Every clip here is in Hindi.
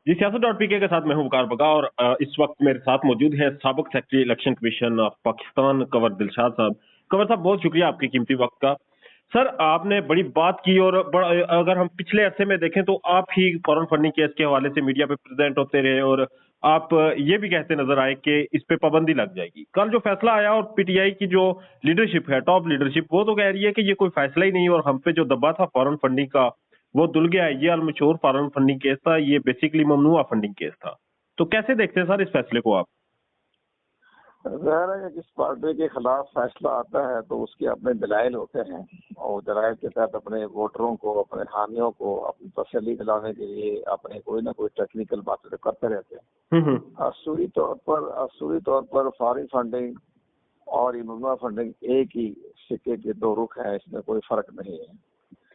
जी, सियासत.pk के साथ मैं हूं वकार बगा और इस वक्त मेरे साथ मौजूद है साबिक secretary election commission of Pakistan Kanwar Dilshad साहब। कंवर साहब, बहुत शुक्रिया आपके कीमती वक्त का। सर, आपने बड़ी बात की और अगर हम पिछले अरसे में देखें तो आप ही फॉरेन फंडिंग केस के हवाले से मीडिया पे प्रेजेंट होते रहे और आप ये भी कहते नजर आए कि इस पे पाबंदी लग जाएगी। कल जो फैसला आया और पीटीआई की जो लीडरशिप है, टॉप लीडरशिप, वो तो कह रही है कि ये कोई फैसला ही नहीं और हम पे जो दबा था फॉरेन फंडिंग का वो धुल गया है। ये अलमशहूर फॉरेन फंडिंग केस था, ये बेसिकली ममनुआ फंडिंग केस था। तो कैसे देखते हैं सर इस फैसले को आप? ज़ाहिर है कि जिस पार्टी के खिलाफ फैसला आता है तो उसके अपने दलाइल होते हैं और दलाइल के तहत अपने वोटरों को, अपने हामियों को अपनी तसल्ली दिलाने के लिए अपने कोई ना कोई टेक्निकल बातें करते रहते हैं। असूली तौर पर फॉरेन फंडिंग और ममनुआ फंडिंग एक ही सिक्के के दो रुख हैं, इसमें कोई फर्क नहीं है।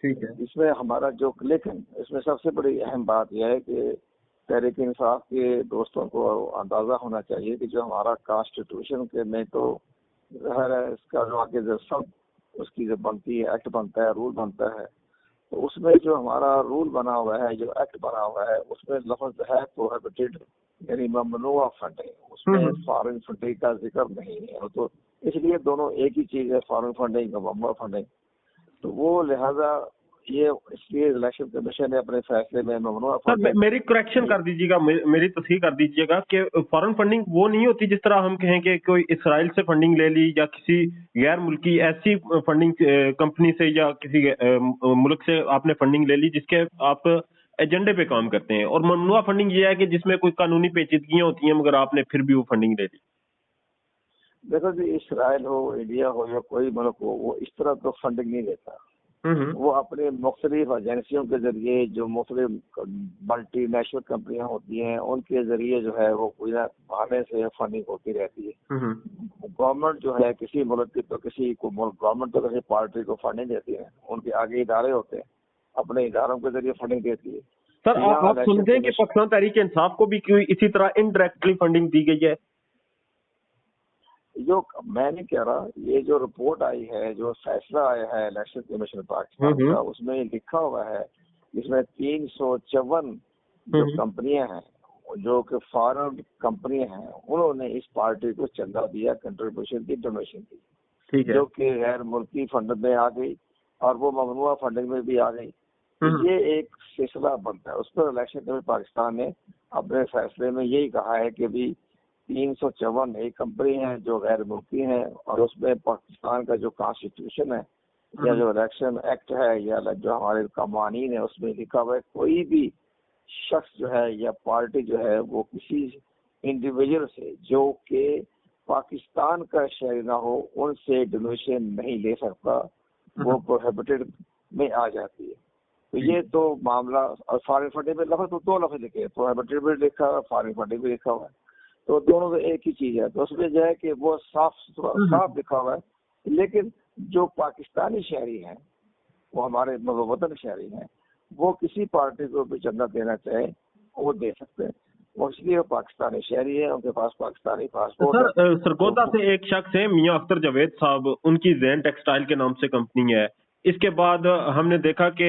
ठीक है। इसमें हमारा जो, लेकिन इसमें सबसे बड़ी अहम बात यह है कि तहरीक इंसाफ के दोस्तों को अंदाजा होना चाहिए कि जो हमारा कॉन्स्टिट्यूशन के में तो ज़ाहिर है इसका जो आगे जो सब उसकी जो बनती है, एक्ट बनता है, रूल बनता है, तो उसमें जो हमारा रूल बना हुआ है, जो एक्ट बना हुआ है, उसमें लफ्ज है प्रोहिबिटेड यानी ममनुआ फंडिंग, उसमें फॉरेन फंडिंग का जिक्र नहीं है। तो इसलिए दोनों एक ही चीज है, फॉरेन फंडिंग और ममनुआ फंडिंग। तो वो लिहाजा ये इसलिए इलेक्शन कमीशन ने अपने फैसले में ममनुआ फंडिंग। मेरी करेक्शन कर दीजिएगा, मेरी तस्हीह कर दीजिएगा कि फॉरेन फंडिंग वो नहीं होती जिस तरह हम कहें कि कोई इसराइल से फंडिंग ले ली या किसी गैर मुल्की ऐसी फंडिंग कंपनी से या किसी मुल्क से आपने फंडिंग ले ली जिसके आप एजेंडे पे काम करते हैं। और ममनुआ फंडिंग ये है कि जिसमें कोई कानूनी पेचीदगियां होती हैं मगर आपने फिर भी वो फंडिंग ले ली। देखो जी, इसराइल हो, इंडिया हो या कोई मुल्क हो, वो इस तरह तो फंडिंग नहीं देता। वो अपने मुख्तलिफ एजेंसियों के जरिए, जो मुख्तलिफ मल्टी नेशनल कंपनियां होती हैं, उनके जरिए जो है वो कोई ना बहाने से फंडिंग होती रहती है। गवर्नमेंट जो है किसी मुल्क की तो किसी को गवर्नमेंट तो किसी पार्टी को फंडिंग देती है, उनके आगे इदारे होते हैं, अपने इदारों के जरिए फंडिंग देती है। सर, आप सुनते हैं कि पाकिस्तान तहरीक इंसाफ को भी कोई इसी तरह इनडायरेक्टली फंडिंग दी गई है? जो मैं नहीं कह रहा, ये जो रिपोर्ट आई है, जो फैसला आया है इलेक्शन कमीशन पाकिस्तान का, उसमें लिखा हुआ है, इसमें 354 जो कंपनियां हैं, जो कि फॉरेन कंपनियां हैं, उन्होंने इस पार्टी को चंदा दिया, कंट्रीब्यूशन की, डोनेशन की, जो कि गैर मुल्की फंड में आ गई और वो ममनुआ फंडिंग में भी आ गई। ये एक सिलसिला बनता है। उस पर इलेक्शन कमीशन पाकिस्तान ने अपने फैसले में यही कहा है कि भी 354 एक कंपनी है जो गैर मुल्की है और उसमें पाकिस्तान का जो कॉन्स्टिट्यूशन है या जो इलेक्शन एक्ट है या जो हमारे कवानीन है, उसमें लिखा हुआ है कोई भी शख्स जो है या पार्टी जो है वो किसी इंडिविजुअल से जो कि पाकिस्तान का शहरी ना हो, उनसे डोनेशन नहीं ले सकता, वो प्रोहिबिटेड में आ जाती है। तो ये तो मामला, और फॉरेन फंडिंग में लफ्ज तो दो लफ्ज लिखे हैं, प्रोहिबिटेड भी लिखा हुआ है, फॉरेन फंडिंग भी लिखा हुआ है, तो दोनों तो एक ही चीज है। तो उसमें जो है कि वो साफ लिखा हुआ है। लेकिन जो पाकिस्तानी शहरी हैं, वो हमारे वतन शहरी हैं, वो किसी पार्टी को भी चंदा देना चाहे वो दे सकते हैं, वो इसलिए वो पाकिस्तानी शहरी है, उनके पास पाकिस्तानी पासपोर्ट है। सरगोदा से एक शख्स है मियां अख्तर जावेद साहब, उनकी जैन टेक्सटाइल के नाम से कंपनी है। इसके बाद हमने देखा कि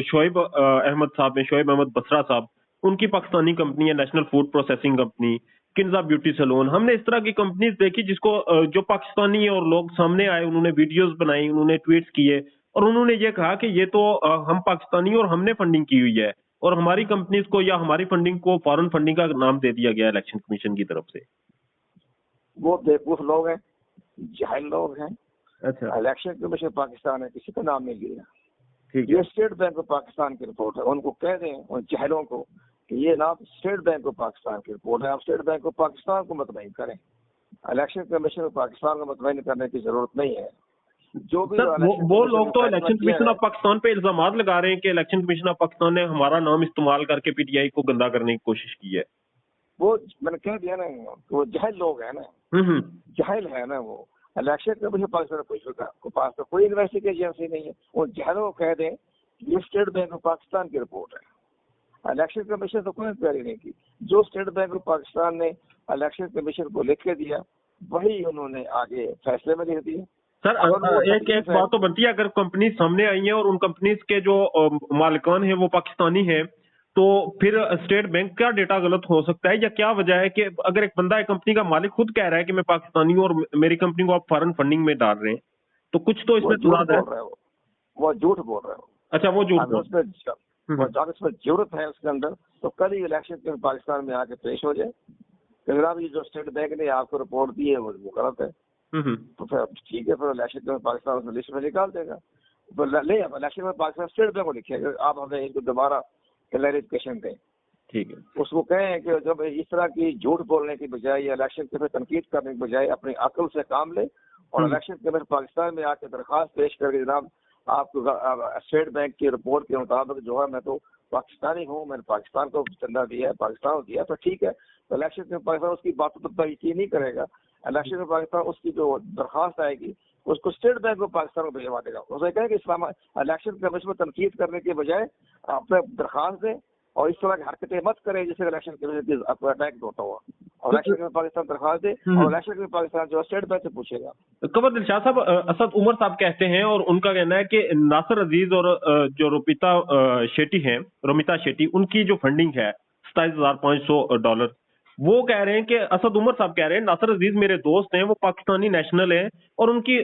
शोएब अहमद साहब, शोएब अहमद बसरा साहब, उनकी पाकिस्तानी कंपनी है national food processing company, Kinza beauty salon. हमने इस तरह की कंपनीज देखी जिसको जो पाकिस्तानी है और लोग सामने आए, उन्होंने वीडियोस बनाई, उन्होंने ट्वीट्स किए और उन्होंने ये कहा कि ये तो हम पाकिस्तानी और हमने फंडिंग की हुई है और हमारी कंपनीज को या हमारी फंडिंग को फॉरेन फंडिंग का नाम दे दिया गया इलेक्शन कमीशन की तरफ से। वो बेवकूफ लोग हैं, जाहिल लोग हैं। अच्छा, इलेक्शन कमीशन पाकिस्तान है, किसी का नाम नहीं लिया। ठीक है। ये स्टेट बैंक ऑफ पाकिस्तान की रिपोर्ट है। उनको कह दें उन जाहिलों को कि ये नाम स्टेट बैंक ऑफ पाकिस्तान की रिपोर्ट है, आप स्टेट बैंक ऑफ पाकिस्तान को मुतमईन करें, इलेक्शन कमीशन ऑफ पाकिस्तान को मुतमईन करने की जरूरत नहीं है। जो भी वो लोग तो इलेक्शन कमीशन ऑफ पाकिस्तान पे इल्जाम लगा रहे हैं कि इलेक्शन कमीशन ऑफ पाकिस्तान ने हमारा नाम इस्तेमाल करके पीटीआई को गंदा करने की कोशिश की है। वो मैंने कह दिया ना, वो जाहिल लोग है ना, जाहिल है ना। वो इलेक्शन कमीशन पाकिस्तान को पास तो कोई इन्वेस्टिगेशन एजेंसी नहीं है। वो जाहिलों को कह दें ये स्टेट बैंक ऑफ पाकिस्तान की रिपोर्ट है, इलेक्शन कमीशन तो कोई इंक्वायरी नहीं की। जो स्टेट बैंक ऑफ पाकिस्तान ने इलेक्शन कमीशन को लिख के दिया, वही उन्होंने आगे फैसले में लिख दिया। सर, एक बात तो बनती है, अगर कंपनी सामने आई है और उन कंपनीज के जो मालिकान है वो पाकिस्तानी है, तो फिर स्टेट बैंक का डेटा गलत हो सकता है, या क्या वजह है कि अगर एक बंदा एक कंपनी का मालिक खुद कह रहा है कि मैं पाकिस्तानी हूँ और मेरी कंपनी को आप फॉरेन फंडिंग में डाल रहे हैं, तो कुछ तो वो इसमें झूठ तनाज़ है। बोल रहे हो, वो झूठ बोल रहे हो। अच्छा, वो झूठ अगर बोल। उसमें हम्म, अगर उसमें जरूरत है उसके अंदर, तो कल ही इलेक्शन के पाकिस्तान में आके पेश हो जाए कि जनाब ये जो स्टेट बैंक ने आपको रिपोर्ट दी है वो गलत है। हम्म, तो फिर ठीक है, फिर इलेक्शन में पाकिस्तान उसमें लिस्ट में निकाल देगा। तो नहीं, अब इलेक्शन में पाकिस्तान स्टेट बैंक को लिखेगा, आप हमें इनको दोबारा क्लैरिफिकेशन दें। ठीक है। उसको कहें कि जब इस तरह की झूठ बोलने की बजाय या इलेक्शन के फिर तनकीद करने की बजाय अपनी अकल से काम ले और इलेक्शन के फिर पाकिस्तान में आके दरखास्त पेश करके जनाब आपको स्टेट बैंक की रिपोर्ट के मुताबिक जो है मैं तो पाकिस्तानी हूँ, मैंने पाकिस्तान को चंदा दिया है, पाकिस्तान को दिया, तो ठीक है। तो इलेक्शन में पाकिस्तान उसकी बातों पर यकीन नहीं करेगा। इलेक्शन में पाकिस्तान उसकी जो दरखास्त आएगी उसको स्टेट बैंक को पाकिस्तान को भिजवा देगा। उसे कहें कि इलेक्शन कमीशन में तनकीद करने के बजाय अपने दरखास्त दें और इस तरह की हरकतें मत करें जिससे इलेक्शन कमीशन आपको अटैक होता हुआ। और इलेक्शन में पाकिस्तान दरखास्त दे और इलेक्शन में पाकिस्तान जो स्टेट बैंक से पूछेगा। कवर दिलशाद साहब, असद उमर साहब कहते हैं और उनका कहना है कि नासिर अजीज और जो रोमिता शेट्टी उनकी जो फंडिंग है $27,500, वो कह रहे हैं कि असद उमर साहब कह रहे हैं नासिर अजीज मेरे दोस्त हैं, वो पाकिस्तानी नेशनल हैं और उनकी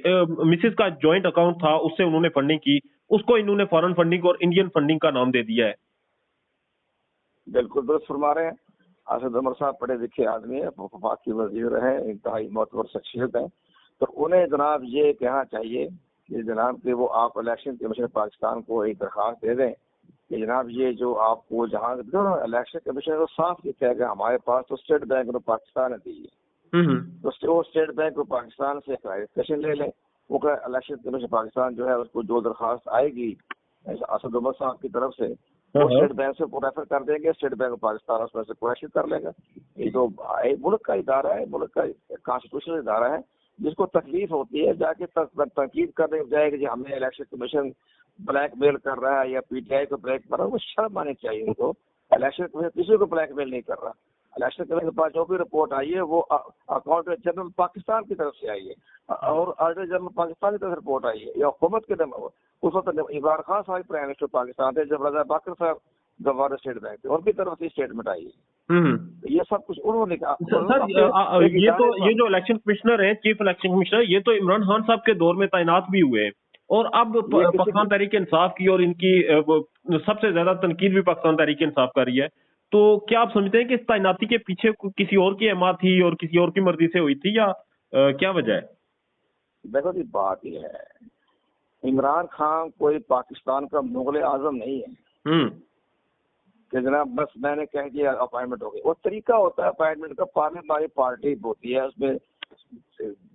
मिसेस का जॉइंट अकाउंट था, उससे उन्होंने फंडिंग की, उसको इन्होंने फॉरेन फंडिंग और इंडियन फंडिंग का नाम दे दिया है। बिल्कुल दुरुस्त फरमा रहे हैं। असद उमर साहब पढ़े लिखे आदमी है, वफाकी वजीर है, इंतहाई मोतबर शख्सियत है। तो उन्हें जनाब ये कहना चाहिए कि जनाब कि वो आप इलेक्शन कमीशन पाकिस्तान को एक दरखास्त दे दें कि जनाब ये जो आपको जहाँ इलेक्शन कमीशन को साफ लिखा है कि हमारे पास तो स्टेट बैंक ऑफ पाकिस्तान है दी है, तो वो स्टेट बैंक ऑफ पाकिस्तान से क्लैरिफिकेशन ले लें। वो इलेक्शन कमीशन पाकिस्तान जो है उसको जो दरखास्त आएगी असद उमर साहब की तरफ से वो स्टेट बैंक से रेफर कर देंगे, स्टेट बैंक ऑफ पाकिस्तान उसमें से क्वेश्चन कर लेगा। ये तो मुल्क का इदारा है, मुल्क का कॉन्स्टिट्यूशनल इदारा है, जिसको तकलीफ होती है जाके तनकीद करने की बजाय कि हमें इलेक्शन कमीशन ब्लैकमेल कर रहा है या पीटीआई को ब्लैक कर रहा है, वो शर्म आनी चाहिए उनको। इलेक्शन कमीशन किसी को ब्लैकमेल नहीं कर रहा। इलेक्शन कमीशन के पास जो भी रिपोर्ट आई है वो अकाउंटेंट जनरल पाकिस्तान की तरफ से आई है और ऑडिटर जनरल पाकिस्तान की तरफ से रिपोर्ट आई है या हुकूमत के उस वक्त इमरान खान साहब प्राइम मिनिस्टर पाकिस्तान थे जब रजा बाकर साहब गवर्नर स्टेट बैंक थे, उनकी तरफ से स्टेटमेंट आई है। तो ये सब कुछ उन्होंने कहा। सर, ये जो इलेक्शन कमिश्नर हैं, चीफ इलेक्शन कमिश्नर, ये तो इमरान खान साहब के दौर में तैनात भी हुए हैं और अब पाकिस्तान तहरीक इंसाफ की और इनकी सबसे ज्यादा तनकीद भी पाकिस्तान तहरीक इंसाफ कर रही है। तो क्या आप समझते हैं कि इस तैनाती के पीछे किसी और की हिम्मत थी और किसी और की मर्जी से हुई थी, या क्या वजह है? देखो जी, बात यह है, इमरान खान कोई पाकिस्तान का मुगल आजम नहीं है कि जनाब बस मैंने कह दिया अपॉइंटमेंट हो गई। वो तरीका होता है अपॉइंटमेंट का, पार्लियामेंट्री पार्टी होती है, उसमें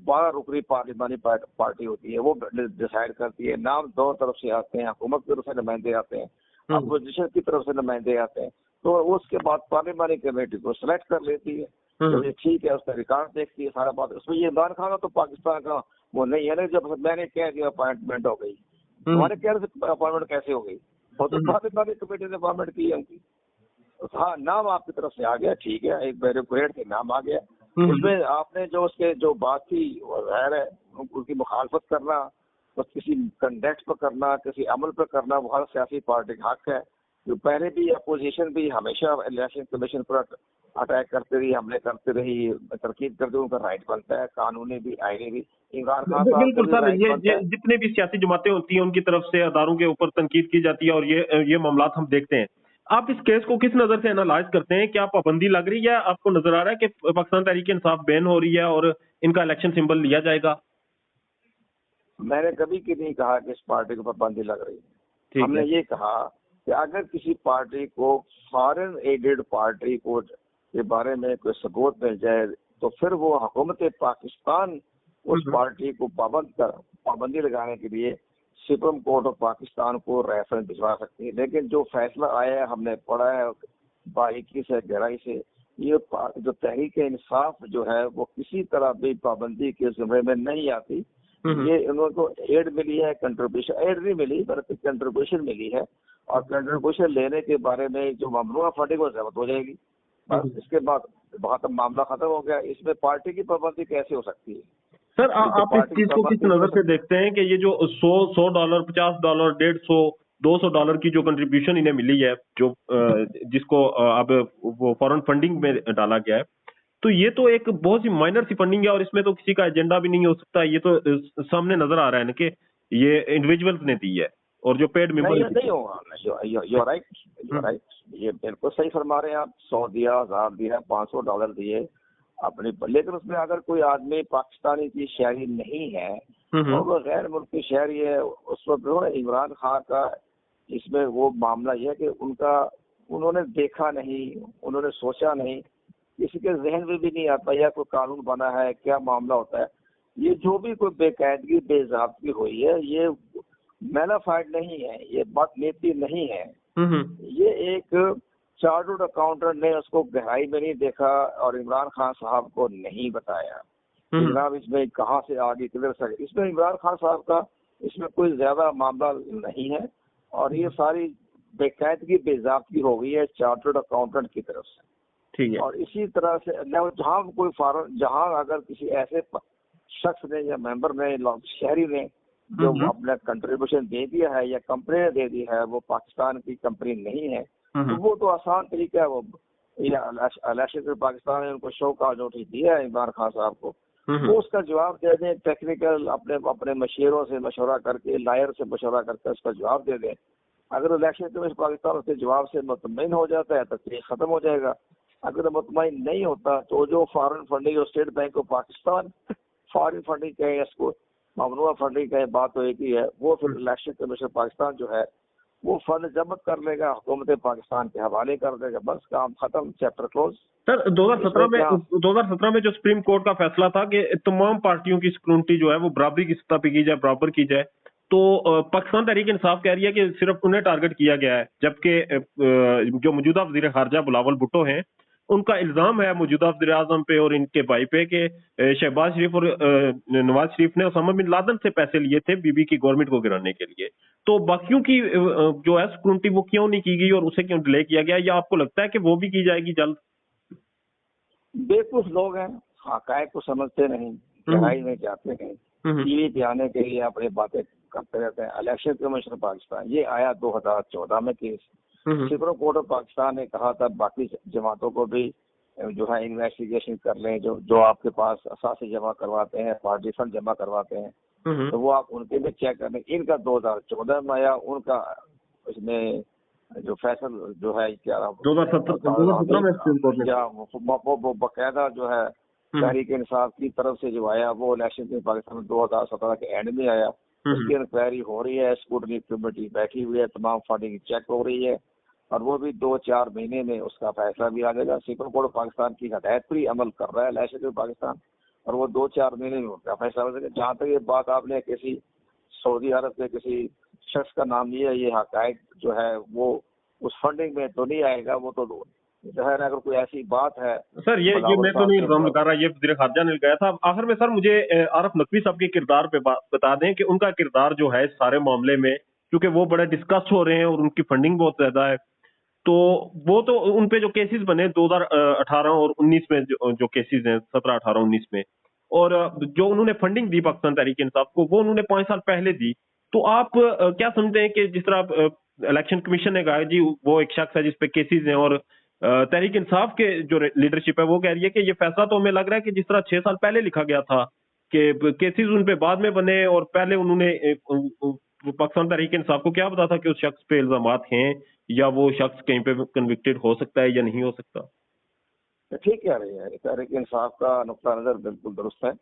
12 रुकनी पार्लियामेंट्री पार्टी होती है, वो डिसाइड करती है। नाम दोनों तरफ से आते हैं, हुकूमत की तरफ से नुमाइंदे आते हैं, अपोजिशन की तरफ से नुमाइंदे आते हैं। तो उसके बाद पार्लियामेंट्री कमेटी को सिलेक्ट कर लेती है, तो ये ठीक है, उसका रिकॉर्ड देखती है सारा बात। उसमें ये इमरान खान तो पाकिस्तान का वो नहीं है ना, जब मैंने कह दिया अपॉइंटमेंट हो गई, तुम्हारे कहने से अपॉइंटमेंट कैसे हो गई? और तो पाकिस्तानी कमेटी ने अपॉइंटमेंट की है उनकी। हाँ, नाम आपकी तरफ से आ गया, ठीक है, एक ब्यूरोक्रेट के नाम आ गया, उसमें आपने जो उसके जो बात थी गैर है, उनकी मुखालफत करना, बस किसी कंडक्ट पर करना, किसी अमल पर करना, वो हर सियासी पार्टी का हक है। जो पहले भी अपोजिशन भी हमेशा इलेक्शन कमीशन पर अटैक करते रही, हमले करते रही, तरकीब करते, उनका राइट बनता है, कानूनी भी आईनी भी। इमरान खान बिल्कुल सर, ये जितने भी सियासी जमातें होती हैं उनकी तरफ से अदारों के ऊपर तनकीद की जाती है और ये मामला हम देखते हैं। आप इस केस को किस नजर से एनालाइज करते हैं? क्या पाबंदी लग रही है? आपको नजर आ रहा है कि पाकिस्तान तहरीक इंसाफ बैन हो रही है और इनका इलेक्शन सिंबल लिया जाएगा? मैंने कभी की नहीं कहा कि इस पार्टी को पाबंदी लग रही है। हमने ये कहा कि अगर किसी पार्टी को फॉरेन एडेड पार्टी को के बारे में कोई सबूत मिल जाए तो फिर वो हुकूमत पाकिस्तान उस पार्टी को पाबंदी लगाने के लिए सुप्रीम कोर्ट ऑफ पाकिस्तान को रेफरेंस भिजवा सकती है। लेकिन जो फैसला आया है, हमने पढ़ा है बारीकी से, गहराई से, ये जो तहरीक इंसाफ जो है वो किसी तरह भी पाबंदी के जिम्मे में नहीं आती। ये उनको एड मिली है, कंट्रीब्यूशन एड नहीं मिली बल्कि कंट्रीब्यूशन मिली है, और कंट्रीब्यूशन लेने के बारे में जो ममनूआ फंडिंग वो जब्त हो जाएगी। बस इसके बाद बहुत मामला खत्म हो गया। इसमें पार्टी की पाबंदी कैसे हो सकती है? सर, आप इस चीज को किस नजर से देखते हैं कि ये जो $100, $50, $150, $200 की जो कंट्रीब्यूशन इन्हें मिली है, जो जिसको अब वो फॉरेन फंडिंग में डाला गया है, तो ये तो एक बहुत सी माइनर सी फंडिंग है और इसमें तो किसी का एजेंडा भी नहीं हो सकता। ये तो सामने नजर आ रहा है ना कि ये इंडिविजुअल्स ने दी है और जो पेड मेंबर नहीं, ये नहीं होगा। यू राइट, यू राइट, ये बिल्कुल सही फरमा रहे हैं आप। 100 दिया, 1000 दिया, $500 दिए अपनी, लेकिन उसमें अगर कोई आदमी पाकिस्तानी की शहरी नहीं है और वो गैर मुल्की शहरी है, उस वक्त इमरान खान का इसमें वो मामला यह है कि उन्होंने देखा नहीं, उन्होंने सोचा नहीं, किसी के जहन में भी नहीं आता या कोई कानून बना है, क्या मामला होता है। ये जो भी कोई बेकायदगी बेज़ाब्ती हुई है, ये मैनाफाइड नहीं है, ये बात नीति नहीं है। ये एक चार्टर्ड अकाउंटेंट ने उसको गहराई में नहीं देखा और इमरान खान साहब को नहीं बताया जनाब इसमें कहाँ से आ गई, किधर से। इसमें इमरान खान साहब का इसमें कोई ज्यादा मामला नहीं है और ये सारी बेकायदगी बेज़ाब्ती हो गई है चार्टर्ड अकाउंटेंट की तरफ से। ठीक है। और इसी तरह से जहाँ कोई जहाँ अगर किसी ऐसे शख्स ने या मेंबर ने शहरी ने जो अपना कंट्रीब्यूशन दे दिया है या कंपनी ने दे दी है, वो पाकिस्तान की कंपनी नहीं है, तो वो तो आसान तरीका है। वो इलेक्शन पाकिस्तान ने उनको शो का नोटिस दिया है इमरान खान साहब को, वो उसका जवाब दे दें, टेक्निकल अपने मशीरों से मशवरा करके, लायर से मशवरा करके उसका जवाब दे दें। अगर इलेक्शन कमीशन पाकिस्तान उसके जवाब से मुतमईन हो जाता है तो केस खत्म हो जाएगा। अगर मुतमईन नहीं होता तो जो फॉरेन फंडिंग और state bank of Pakistan foreign funding कहे, इसको ममनुआ फंडिंग कहे, बात तो एक ही है। वो फिर इलेक्शन कमीशन पाकिस्तान जो है वो फंड जब्त कर लेगा, हुकूमत पाकिस्तान के हवाले कर देगा, बस काम खत्म, चैप्टर क्लोज। सर 2017 में जो सुप्रीम कोर्ट का फैसला था कि तमाम पार्टियों की स्क्रूटनी जो है वो बराबरी की सतह पे की जाए, बराबर की जाए, तो पाकिस्तान तहरीक इंसाफ कह रही है कि सिर्फ उन्हें टारगेट किया गया है, जबकि जो मौजूदा वजीर खारजा बिलावल भुट्टो हैं, उनका इल्जाम है मौजूदा वज़ीर आज़म पे और इनके भाई पे कि शहबाज शरीफ और नवाज शरीफ ने ओसामा बिन लादेन से पैसे लिए थे बीबी की गवर्नमेंट को गिराने के लिए। तो बाकियों की जो है स्क्रूटनी वो क्यों नहीं की गई और उसे क्यों डिले किया गया, या आपको लगता है कि वो भी की जाएगी जल्द? बेवकूफ लोग हैं, हकायक को समझते नहीं, गहराई में जाते नहीं, टीवी पे आने के लिए अपनी बातें करते रहते हैं। इलेक्शन कमीशन पाकिस्तान ये आया 2014 में case, supreme court of Pakistan ने कहा था बाकी जमातों को भी जो है इन्वेस्टिगेशन कर लें, जो आपके पास असासे जमा करवाते हैं, पार्टी फंड जमा करवाते हैं, तो वो आप उनके भी चेक कर लें। इनका 2014 में आया, उनका इसमें जो फैसल जो है क्या 2017 में सुप्रीम कोर्ट ने वो बकायदा जो है तहरीक इंसाफ की तरफ से जो आया वो इलेक्शन पाकिस्तान में 2017 के एंड में आया। उसकी इंक्वायरी हो रही है, स्क्रूटनी कमेटी बैठी हुई है, तमाम फंडिंग चेक हो रही है और वो भी 2-4 महीने में उसका फैसला भी आ जाएगा। सुप्रीम कोर्ट पाकिस्तान की हदायत पर ही अमल कर रहा है इलेक्शन पाकिस्तान और वो 2-4 महीने में उसका फैसला हो जाएगा। जहाँ तक ये बात आपने किसी सऊदी अरब के किसी शख्स का नाम लिया, ये हकायक जो है वो उस फंडिंग में तो नहीं आएगा। वो तो जाहिर है अगर कोई ऐसी बात है सर, ये मैं तो नहीं इल्जाम लगा रहा, ये वज़ीर खारजा ने लगाया था। आखिर में सर मुझे आरिफ नकवी साहब के किरदार पे बता दें कि उनका किरदार जो है इस सारे मामले में, क्योंकि वो बड़े डिस्कस हो रहे हैं और उनकी फंडिंग बहुत ज्यादा है, तो वो तो उन पे जो केसेस बने 2018 और 19 में जो केसेस हैं 17, 18, 19 में, और जो उन्होंने फंडिंग दी पाकिस्तान तहरीक इंसाफ को वो उन्होंने 5 साल पहले दी। तो आप क्या समझते हैं कि जिस तरह इलेक्शन कमीशन ने कहा जी वो एक शख्स है जिस पे केसेस हैं और तहरीक इंसाफ के जो लीडरशिप है वो कह रही है कि ये फैसला तो हमें लग रहा है कि जिस तरह 6 साल पहले लिखा गया था कि केसेस उन पे बाद में बने और पहले उन्होंने पाकिस्तान तहरीक इंसाफ को क्या पता था कि उस शख्स पे इल्जामात हैं या वो शख्स कहीं पे कन्विक्टेड हो सकता है या नहीं हो सकता। ठीक कह रही है, तहरीक इंसाफ का नुक्ता नजर बिल्कुल दुरुस्त है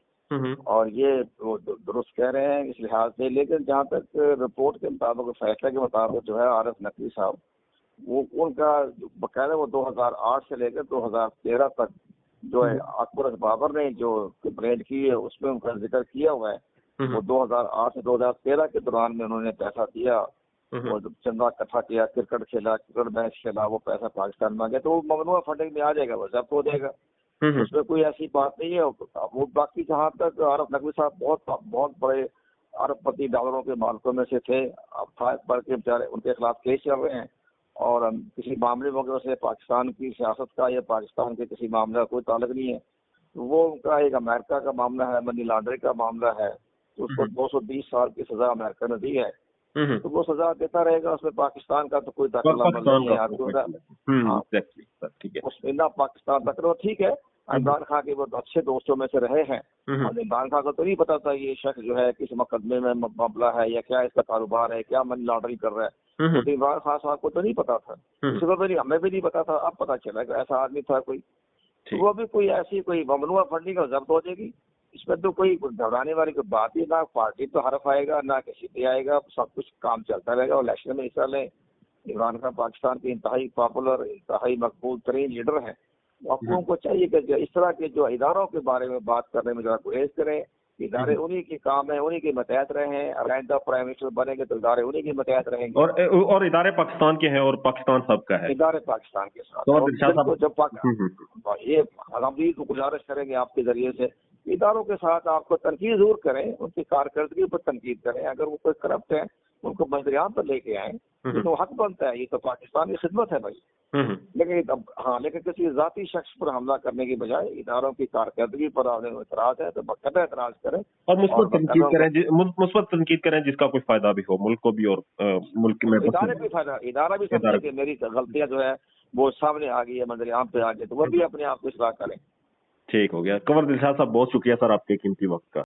और ये वो दुरुस्त कह रहे हैं इस लिहाज से। लेकिन जहाँ तक रिपोर्ट के मुताबिक, फैसले के मुताबिक जो है आरिफ नकवी साहब वो उनका बकायदा वो 2008 से लेकर 2013 तक जो है अकबर बाबर ने जो कंप्लेंट की है उसमें उनका जिक्र किया हुआ है। वो 2008 से 2013 के दौरान में उन्होंने पैसा दिया और जब चंदा इकट्ठा किया, क्रिकेट खेला, क्रिकेट मैच खेला, वो पैसा पाकिस्तान में आ गया, तो वो ममनुआ फंडिंग में आ जाएगा, वो जब्त हो जाएगा, उसमें कोई ऐसी बात नहीं है। वो बाकी जहाँ तक आरिफ नकवी साहब बहुत बड़े अरबपति डॉलरों के मालिकों में से थे, अब था पर के बेचारे उनके खिलाफ केस चल रहे हैं और किसी मामले वगैरह से पाकिस्तान की सियासत का या पाकिस्तान के किसी मामले का कोई ताल्लुक नहीं है। वो उनका एक अमेरिका का मामला है, मनी लॉन्ड्रिंग का मामला है, तो उसको 220 साल की सजा अमेरिका ने दी है तो वो सजा देता रहेगा, उसमें पाकिस्तान का तो कोई दखल-अमल नहीं है। एग्जैक्टली सर, ठीक है। उसमें ना पाकिस्तान दखल, ठीक है, इमरान खान के वो अच्छे दोस्तों में से रहे हैं, और इमरान खान को तो नहीं पता था ये शख्स जो है किस मुकदमे में मामला है या क्या इसका कारोबार है, क्या मनी लॉन्ड्रिंग कर रहा है, तो इमरान खान साहब को तो नहीं पता था, किसी को भी नहीं, हमें भी नहीं पता था। अब पता चला कि ऐसा आदमी था कोई, तो वो भी कोई ऐसी कोई ममनुआ फंडिंग का जब्त हो जाएगी। इसमें तो कोई घबराने वाली कोई बात ही ना, पार्टी तो हरफ आएगा ना किसी पे आएगा, सब कुछ काम चलता रहेगा। और इलेक्शन में हिस्सा लें, इमरान खान पाकिस्तान के इंतहाई पॉपुलर, इंतहाई मकबूल तरीन लीडर हैं। आप लोगों को चाहिए कि इस तरह के जो इदारों के बारे में बात करने में जरा गुरेज करें। इदारे उन्हीं के काम है, उन्हीं के मतहत रहें। आइंदा प्राइम मिनिस्टर बनेंगे तो इदारे उन्हीं के मतहत रहेंगे, और इदारे पाकिस्तान के हैं और पाकिस्तान सबका है, इदारे पाकिस्तान के साथ। तो जब ये हम भी गुजारिश करेंगे आपके जरिए से, इदारों के साथ आपको तनकीद जरूर करें, उनकी कारकर्दगी पर तनकीद करें। अगर वो कोई करप्ट है उनको मंजरियाम पर लेके आए, तो हक बनता है, ये तो पाकिस्तान की खिदमत है भाई। लेकिन किसी जाती शख्स पर हमला करने की बजाय इदारों की कारकर्दगी पर आपने एतराज है तो बाकायदा एतराज करें और मुस्बत तनकीद करें जिसका कोई फायदा भी हो मुल्क को भी और मुल्क में इदारे भी फायदा, इदारा भी समझे कि मेरी गलतियां जो है वो सामने आ गई है, मंजरियाम पे आ गई, तो वो भी अपने आप को इस्लाह करें। ठीक हो गया। कंवर दिलशाद साहब बहुत शुक्रिया सर आपके कीमती वक्त का।